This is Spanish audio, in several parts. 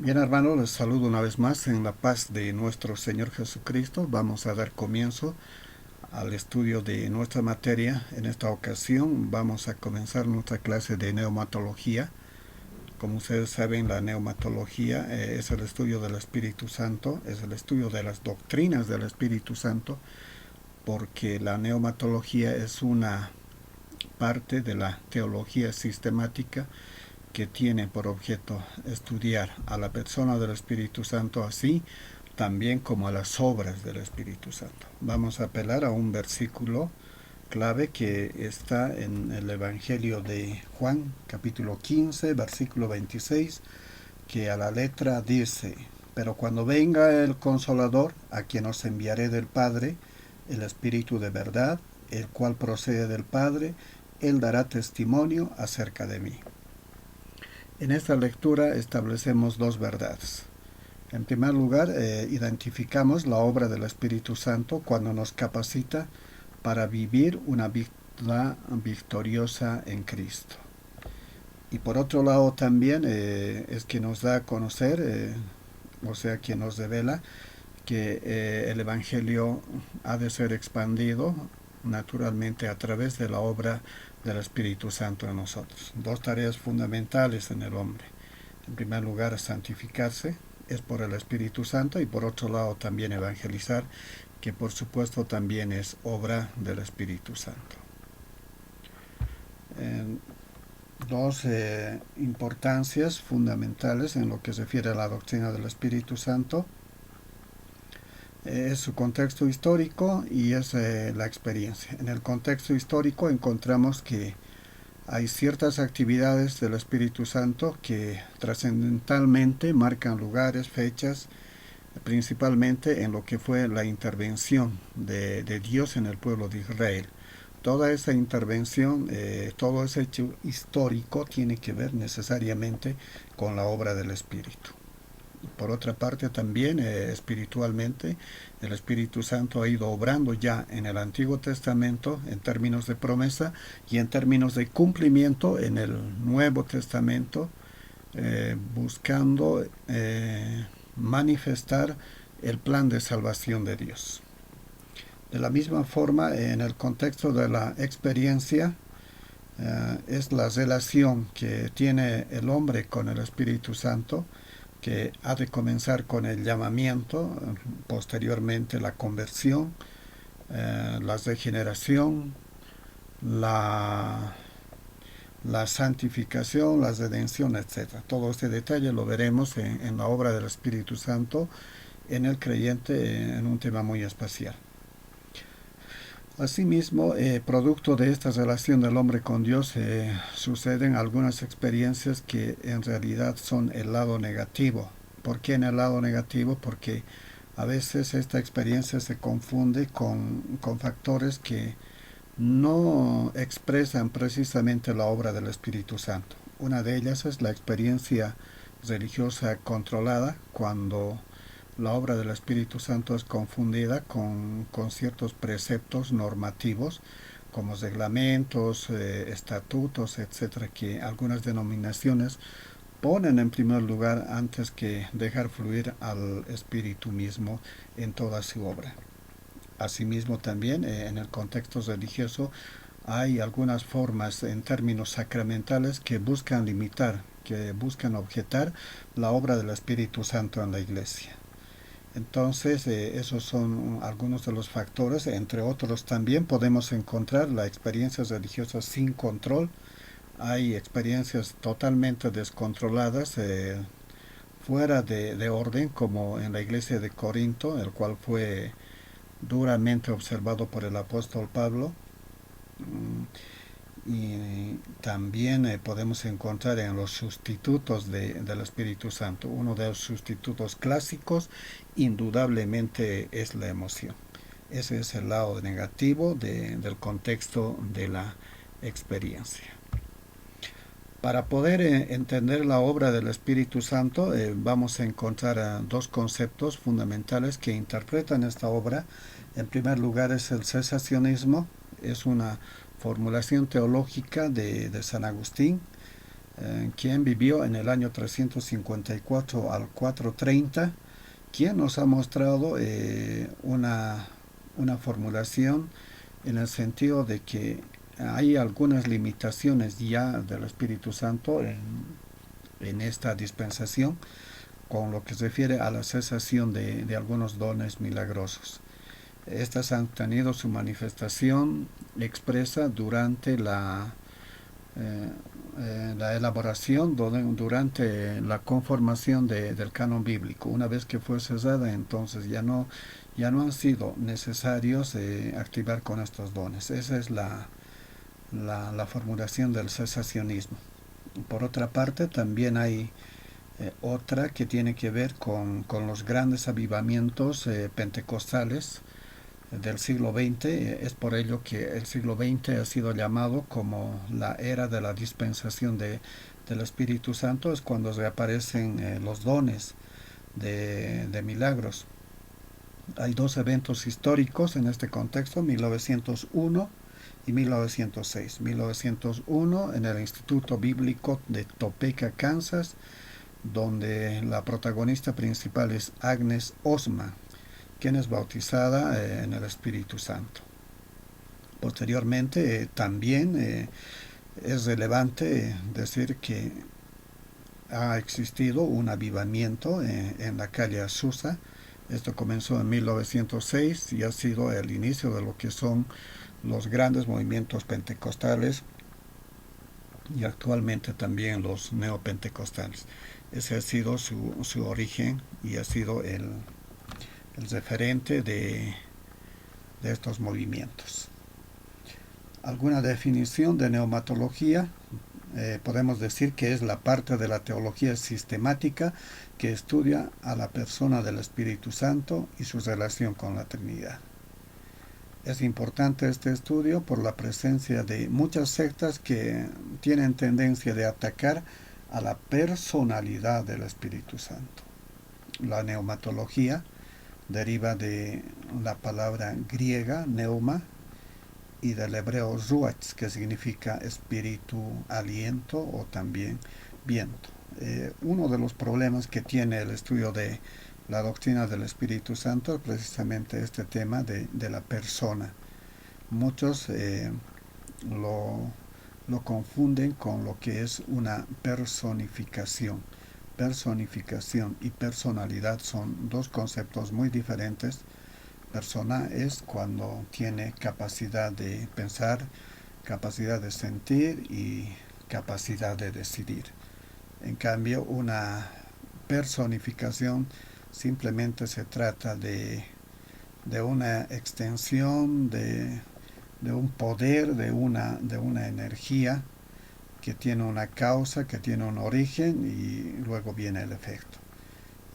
Bien, hermanos, les saludo una vez más en la paz de nuestro Señor Jesucristo. Vamos a dar comienzo al estudio de nuestra materia. En esta ocasión vamos a comenzar nuestra clase de neumatología. Como ustedes saben, la neumatología es el estudio del Espíritu Santo, es el estudio de las doctrinas del Espíritu Santo, porque la neumatología es una parte de la teología sistemática que tiene por objeto estudiar a la persona del Espíritu Santo, así también como a las obras del Espíritu Santo. Vamos a apelar a un versículo clave que está en el Evangelio de Juan, capítulo 15, versículo 26, que a la letra dice: pero cuando venga el Consolador, a quien os enviaré del Padre, el Espíritu de verdad, el cual procede del Padre, él dará testimonio acerca de mí. En esta lectura establecemos dos verdades. En primer lugar, identificamos la obra del Espíritu Santo cuando nos capacita para vivir una vida victoriosa en Cristo. Y por otro lado también es que nos da a conocer, o sea, que nos revela que el Evangelio ha de ser expandido naturalmente a través de la obra del Espíritu Santo en nosotros. Dos tareas fundamentales en el hombre. En primer lugar, santificarse es por el Espíritu Santo, y por otro lado también evangelizar, que por supuesto también es obra del Espíritu Santo. Dos importancias fundamentales en lo que se refiere a la doctrina del Espíritu Santo es su contexto histórico y es la experiencia. En el contexto histórico encontramos que hay ciertas actividades del Espíritu Santo que trascendentalmente marcan lugares, fechas, principalmente en lo que fue la intervención de Dios en el pueblo de Israel. Toda esa intervención, todo ese hecho histórico tiene que ver necesariamente con la obra del Espíritu. Por otra parte también espiritualmente el Espíritu Santo ha ido obrando ya en el Antiguo Testamento en términos de promesa y en términos de cumplimiento en el Nuevo Testamento, buscando manifestar el plan de salvación de Dios. De la misma forma, en el contexto de la experiencia, es la relación que tiene el hombre con el Espíritu Santo, que ha de comenzar con el llamamiento, posteriormente la conversión, la regeneración, la, la santificación, la redención, etc. Todo este detalle lo veremos en la obra del Espíritu Santo en el creyente en un tema muy especial. Asimismo, producto de esta relación del hombre con Dios, suceden algunas experiencias que en realidad son el lado negativo. ¿Por qué en el lado negativo? Porque a veces esta experiencia se confunde con factores que no expresan precisamente la obra del Espíritu Santo. Una de ellas es la experiencia religiosa controlada, cuando la obra del Espíritu Santo es confundida con ciertos preceptos normativos, como reglamentos, estatutos, etcétera, que algunas denominaciones ponen en primer lugar antes que dejar fluir al Espíritu mismo en toda su obra. Asimismo también en el contexto religioso hay algunas formas en términos sacramentales que buscan limitar, que buscan objetar la obra del Espíritu Santo en la Iglesia. Entonces, esos son algunos de los factores. Entre otros también podemos encontrar la experiencia religiosa sin control. Hay experiencias totalmente descontroladas, fuera de orden, como en la iglesia de Corinto, el cual fue duramente observado por el apóstol Pablo. Y también podemos encontrar en los sustitutos del Espíritu Santo. Uno de los sustitutos clásicos indudablemente es la emoción. Ese es el lado negativo del contexto de la experiencia. Para poder entender la obra del Espíritu Santo, vamos a encontrar dos conceptos fundamentales que interpretan esta obra. En primer lugar es el cesacionismo. Es una formulación teológica de San Agustín, quien vivió en el año 354 al 430, quien nos ha mostrado una formulación en el sentido de que hay algunas limitaciones ya del Espíritu Santo en esta dispensación, con lo que se refiere a la cesación de algunos dones milagrosos. Estas han tenido su manifestación expresa durante la elaboración, durante la conformación del canon bíblico. Una vez que fue cesada, entonces ya no han sido necesarios activar con estos dones. Esa es la formulación del cesacionismo. Por otra parte, también hay otra que tiene que ver con los grandes avivamientos pentecostales del siglo XX. Es por ello que el siglo XX ha sido llamado como la era de la dispensación del Espíritu Santo. Es cuando reaparecen los dones de milagros. Hay dos eventos históricos en este contexto: 1901 y 1906. 1901 en el Instituto Bíblico de Topeka, Kansas, donde la protagonista principal es Agnes Osma, quien es bautizada en el Espíritu Santo. Posteriormente, también es relevante decir que ha existido un avivamiento en la calle Azusa. Esto comenzó en 1906 y ha sido el inicio de lo que son los grandes movimientos pentecostales y actualmente también los neopentecostales. Ese ha sido su origen y ha sido el referente de estos movimientos. ¿Alguna definición de neumatología? Podemos decir que es la parte de la teología sistemática que estudia a la persona del Espíritu Santo y su relación con la Trinidad. Es importante este estudio por la presencia de muchas sectas que tienen tendencia de atacar a la personalidad del Espíritu Santo. La neumatología deriva de la palabra griega neuma y del hebreo ruach, que significa espíritu, aliento o también viento. Uno de los problemas que tiene el estudio de la doctrina del Espíritu Santo es precisamente este tema de la persona. Muchos lo confunden con lo que es una personificación. Personificación y personalidad son dos conceptos muy diferentes. Persona es cuando tiene capacidad de pensar, capacidad de sentir y capacidad de decidir. En cambio, una personificación simplemente se trata de una extensión, de un poder, de una energía que tiene una causa, que tiene un origen y luego viene el efecto.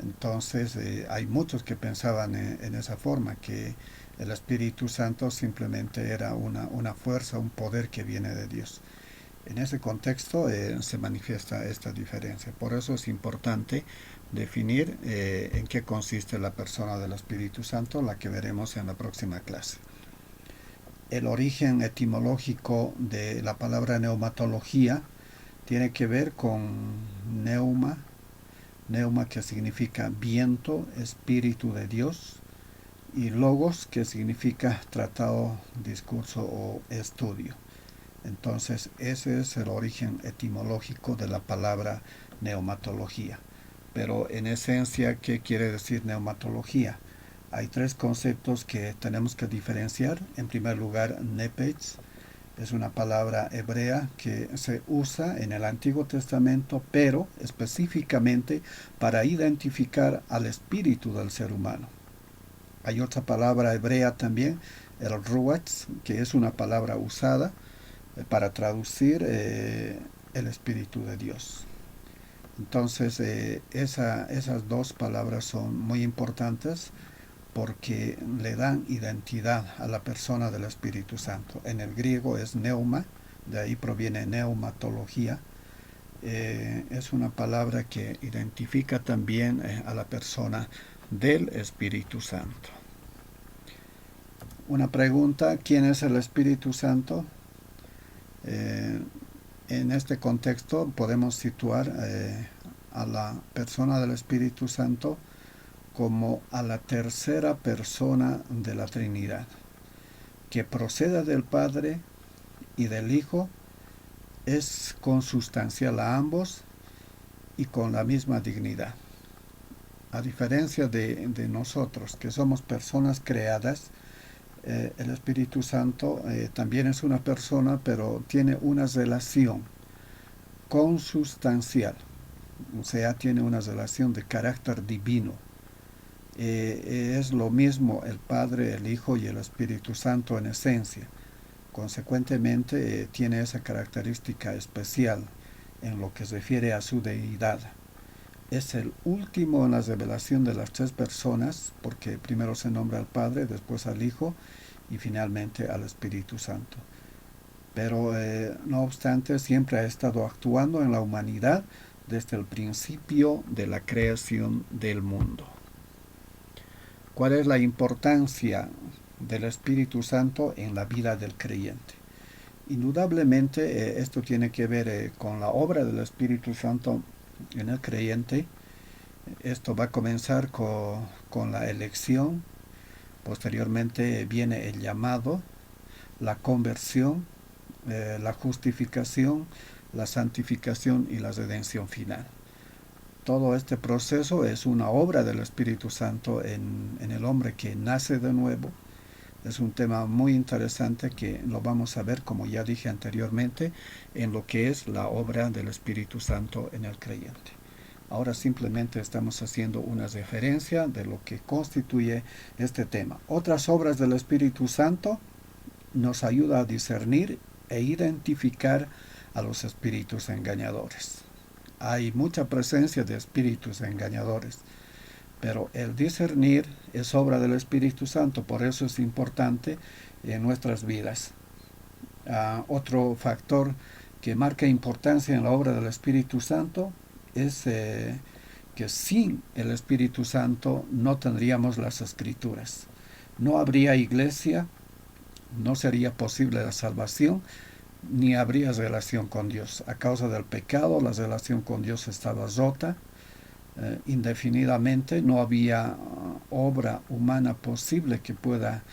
Entonces hay muchos que pensaban en esa forma, que el Espíritu Santo simplemente era una fuerza, un poder que viene de Dios. En ese contexto se manifiesta esta diferencia. Por eso es importante definir en qué consiste la persona del Espíritu Santo, la que veremos en la próxima clase. El origen etimológico de la palabra neumatología tiene que ver con neuma, que significa viento, espíritu de Dios, y logos, que significa tratado, discurso o estudio. Entonces, ese es el origen etimológico de la palabra neumatología. Pero en esencia, ¿qué quiere decir neumatología? Hay tres conceptos que tenemos que diferenciar. En primer lugar, nepes es una palabra hebrea que se usa en el Antiguo Testamento, pero específicamente para identificar al espíritu del ser humano. Hay otra palabra hebrea también, el ruach, que es una palabra usada para traducir el Espíritu de Dios. Entonces, esas dos palabras son muy importantes porque le dan identidad a la persona del Espíritu Santo. En el griego es neuma, de ahí proviene neumatología. Es una palabra que identifica también a la persona del Espíritu Santo. Una pregunta: ¿quién es el Espíritu Santo? En este contexto podemos situar a la persona del Espíritu Santo como a la tercera persona de la Trinidad, que procede del Padre y del Hijo, es consustancial a ambos y con la misma dignidad. A diferencia de nosotros, que somos personas creadas, el Espíritu Santo también es una persona, pero tiene una relación consustancial, o sea, tiene una relación de carácter divino. Es lo mismo el Padre, el Hijo y el Espíritu Santo en esencia. Consecuentemente, tiene esa característica especial en lo que se refiere a su deidad. Es el último en la revelación de las tres personas, porque primero se nombra al Padre, después al Hijo y finalmente al Espíritu Santo. Pero no obstante, siempre ha estado actuando en la humanidad desde el principio de la creación del mundo. ¿Cuál es la importancia del Espíritu Santo en la vida del creyente? Indudablemente esto tiene que ver con la obra del Espíritu Santo en el creyente. Esto va a comenzar con la elección, posteriormente viene el llamado, la conversión, la justificación, la santificación y la redención final. Todo este proceso es una obra del Espíritu Santo en el hombre que nace de nuevo. Es un tema muy interesante que lo vamos a ver, como ya dije anteriormente, en lo que es la obra del Espíritu Santo en el creyente. Ahora simplemente estamos haciendo una referencia de lo que constituye este tema. Otras obras del Espíritu Santo nos ayuda a discernir e identificar a los espíritus engañadores. Hay mucha presencia de espíritus engañadores, pero el discernir es obra del Espíritu Santo, por eso es importante en nuestras vidas. Otro factor que marca importancia en la obra del Espíritu Santo es que sin el Espíritu Santo no tendríamos las Escrituras. No habría iglesia, no sería posible la salvación, ni habría relación con Dios. A causa del pecado, la relación con Dios estaba rota indefinidamente. No había obra humana posible que pueda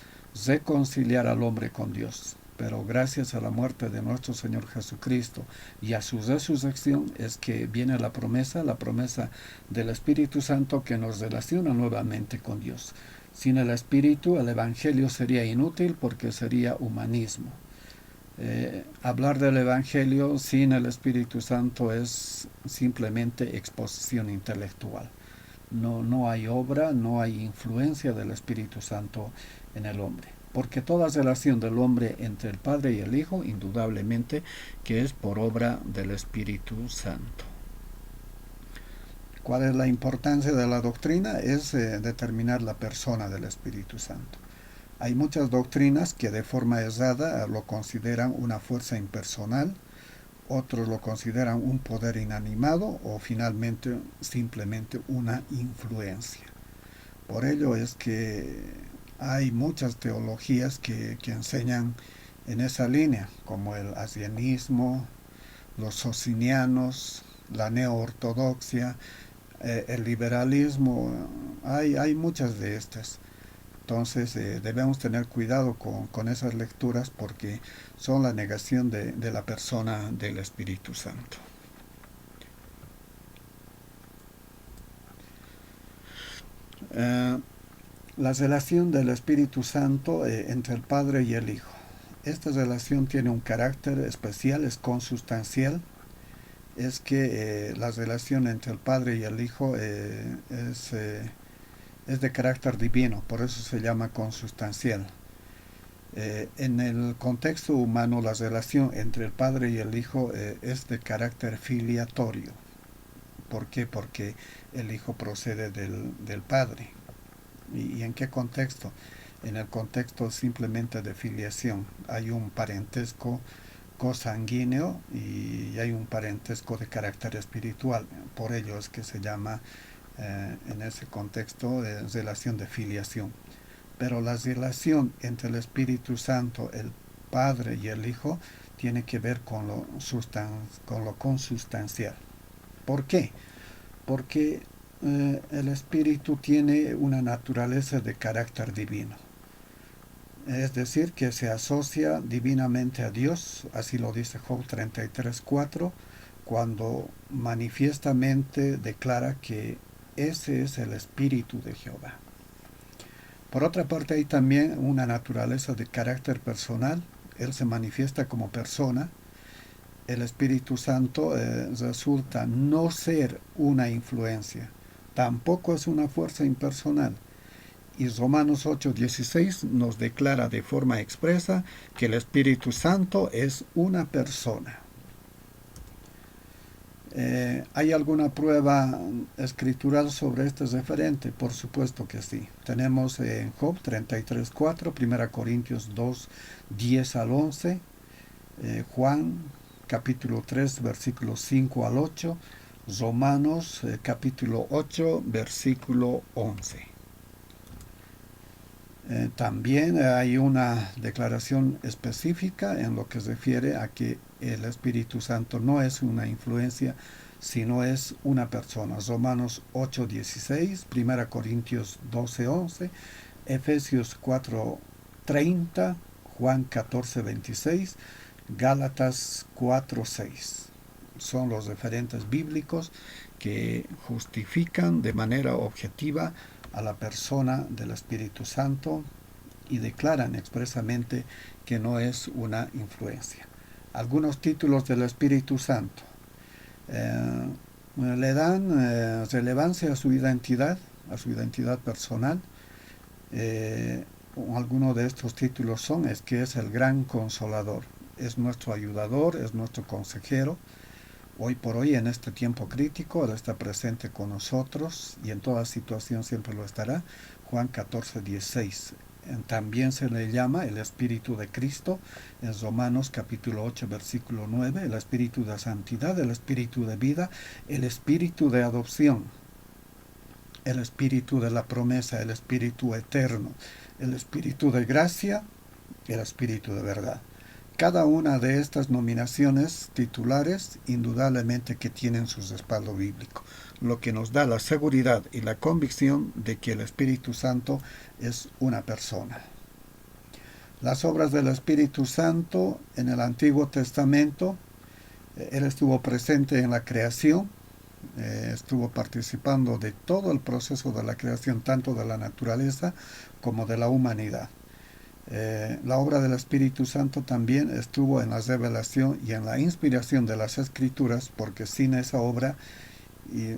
reconciliar al hombre con Dios. Pero gracias a la muerte de nuestro Señor Jesucristo y a su resurrección es que viene la promesa del Espíritu Santo que nos relaciona nuevamente con Dios. Sin el Espíritu, el Evangelio sería inútil porque sería humanismo. Hablar del Evangelio sin el Espíritu Santo es simplemente exposición intelectual. No hay obra, no hay influencia del Espíritu Santo en el hombre. Porque toda relación del hombre entre el Padre y el Hijo, indudablemente que es por obra del Espíritu Santo. ¿Cuál es la importancia de la doctrina? Es determinar la persona del Espíritu Santo. Hay muchas doctrinas que de forma errada lo consideran una fuerza impersonal, otros lo consideran un poder inanimado o finalmente simplemente una influencia. Por ello es que hay muchas teologías que enseñan en esa línea, como el arrianismo, los socinianos, la neoortodoxia, el liberalismo. Hay muchas de estas. Entonces debemos tener cuidado con esas lecturas porque son la negación de la persona del Espíritu Santo. La relación del Espíritu Santo entre el Padre y el Hijo. Esta relación tiene un carácter especial, es consustancial. Es que la relación entre el Padre y el Hijo es de carácter divino, por eso se llama consustancial. En el contexto humano, la relación entre el Padre y el Hijo es de carácter filiatorio. ¿Por qué? Porque el Hijo procede del Padre. ¿Y en qué contexto? En el contexto simplemente de filiación. Hay un parentesco cosanguíneo y hay un parentesco de carácter espiritual. Por ello es que se llama en ese contexto relación de filiación. Pero la relación entre el Espíritu Santo, el Padre y el Hijo tiene que ver con lo consustancial. ¿Por qué? Porque el Espíritu tiene una naturaleza de carácter divino. Es decir, que se asocia divinamente a Dios, así lo dice Job 33:4, cuando manifiestamente declara que ese es el Espíritu de Jehová. Por otra parte, hay también una naturaleza de carácter personal. Él se manifiesta como persona. El Espíritu Santo resulta no ser una influencia, tampoco es una fuerza impersonal. Y Romanos 8:16 nos declara de forma expresa que el Espíritu Santo es una persona. ¿Hay alguna prueba escritural sobre este referente? Por supuesto que sí. Tenemos en Job 33:4, 1 Corintios 2:10 al 11, Juan capítulo 3, versículos 5 al 8, Romanos capítulo 8, versículo 11. También hay una declaración específica en lo que se refiere a que el Espíritu Santo no es una influencia, sino es una persona. Romanos 8:16, 1 Corintios 12:11, Efesios 4:30, Juan 14:26, Gálatas 4:6. Son los referentes bíblicos que justifican de manera objetiva a la persona del Espíritu Santo y declaran expresamente que no es una influencia. Algunos títulos del Espíritu Santo le dan relevancia a su identidad personal. Algunos de estos títulos son es que es el gran consolador, es nuestro ayudador, es nuestro consejero. Hoy por hoy, en este tiempo crítico, Él está presente con nosotros y en toda situación siempre lo estará. Juan 14:16. También se le llama el Espíritu de Cristo en Romanos capítulo 8, versículo 9, el Espíritu de santidad, el Espíritu de vida, el Espíritu de adopción, el Espíritu de la promesa, el Espíritu eterno, el Espíritu de gracia, el Espíritu de verdad. Cada una de estas nominaciones titulares indudablemente que tienen su respaldo bíblico, lo que nos da la seguridad y la convicción de que el Espíritu Santo es una persona. Las obras del Espíritu Santo en el Antiguo Testamento, Él estuvo presente en la creación, estuvo participando de todo el proceso de la creación, tanto de la naturaleza como de la humanidad. La obra del Espíritu Santo también estuvo en la revelación y en la inspiración de las Escrituras, porque sin esa obra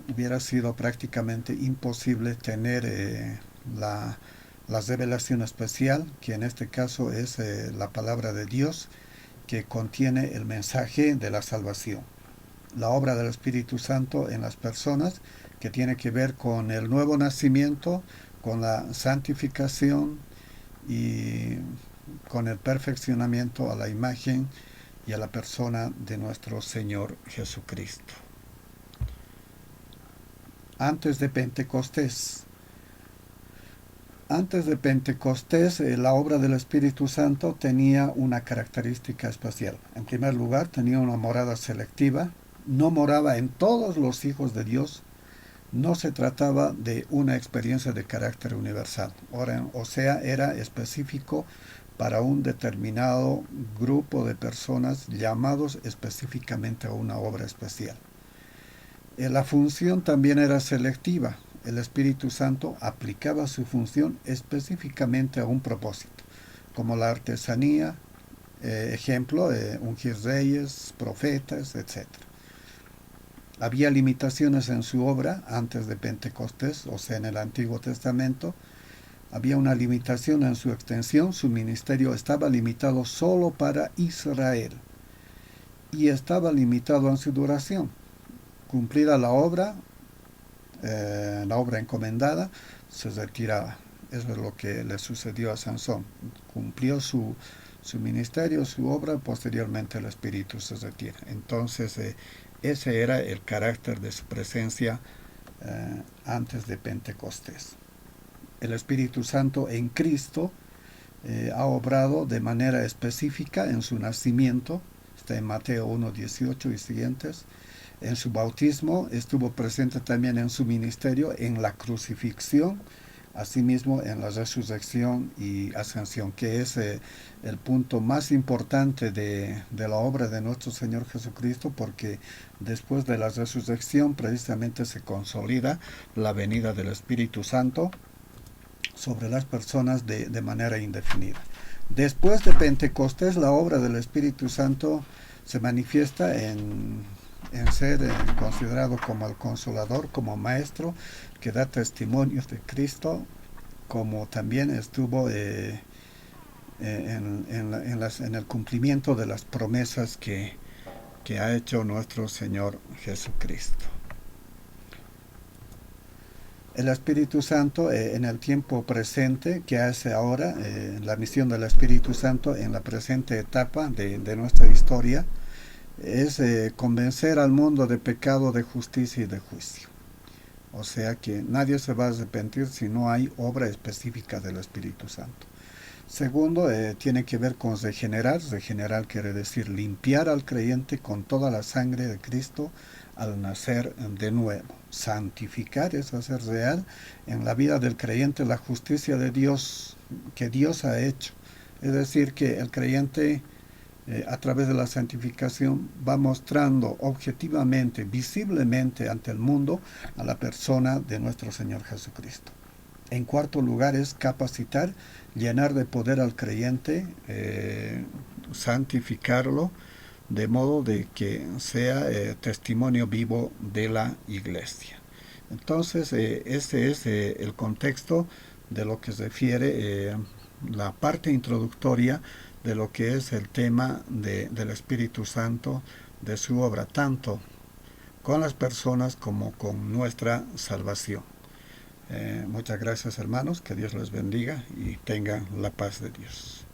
hubiera sido prácticamente imposible tener la revelación especial, que en este caso es la palabra de Dios, que contiene el mensaje de la salvación. La obra del Espíritu Santo en las personas, que tiene que ver con el nuevo nacimiento, con la santificación, y con el perfeccionamiento a la imagen y a la persona de nuestro Señor Jesucristo. Antes de Pentecostés, la obra del Espíritu Santo tenía una característica especial. En primer lugar, tenía una morada selectiva, no moraba en todos los hijos de Dios. No se trataba de una experiencia de carácter universal, o sea, era específico para un determinado grupo de personas llamados específicamente a una obra especial. La función también era selectiva. El Espíritu Santo aplicaba su función específicamente a un propósito, como la artesanía, ejemplo, ungir reyes, profetas, etc. Había limitaciones en su obra antes de Pentecostés, o sea, en el Antiguo Testamento. Había una limitación en su extensión. Su ministerio estaba limitado solo para Israel. Y estaba limitado en su duración. Cumplida la obra encomendada, se retiraba. Eso es lo que le sucedió a Sansón. Cumplió su ministerio, su obra, posteriormente el Espíritu se retira. Entonces, ese era el carácter de su presencia antes de Pentecostés. El Espíritu Santo en Cristo ha obrado de manera específica en su nacimiento, está en Mateo 1:18 y siguientes. En su bautismo estuvo presente también en su ministerio, en la crucifixión, asimismo en la resurrección y ascensión, que es el punto más importante de la obra de nuestro Señor Jesucristo, porque después de la resurrección precisamente se consolida la venida del Espíritu Santo sobre las personas de manera indefinida. Después de Pentecostés, la obra del Espíritu Santo se manifiesta en ser considerado como el Consolador, como Maestro, que da testimonios de Cristo, como también estuvo en el cumplimiento de las promesas que ha hecho nuestro Señor Jesucristo. El Espíritu Santo en el tiempo presente, que hace ahora la misión del Espíritu Santo en la presente etapa de nuestra historia, es convencer al mundo de pecado, de justicia y de juicio. O sea que nadie se va a arrepentir si no hay obra específica del Espíritu Santo. Segundo, tiene que ver con regenerar. Regenerar quiere decir limpiar al creyente con toda la sangre de Cristo al nacer de nuevo. Santificar es hacer real en la vida del creyente la justicia de Dios que Dios ha hecho. Es decir, que el creyente a través de la santificación va mostrando objetivamente, visiblemente ante el mundo a la persona de nuestro Señor Jesucristo. En cuarto lugar es capacitar, llenar de poder al creyente, santificarlo, de modo de que sea testimonio vivo de la iglesia. Entonces, ese es el contexto de lo que se refiere la parte introductoria de lo que es el tema del Espíritu Santo, de su obra, tanto con las personas como con nuestra salvación. Muchas gracias, hermanos, que Dios les bendiga y tengan la paz de Dios.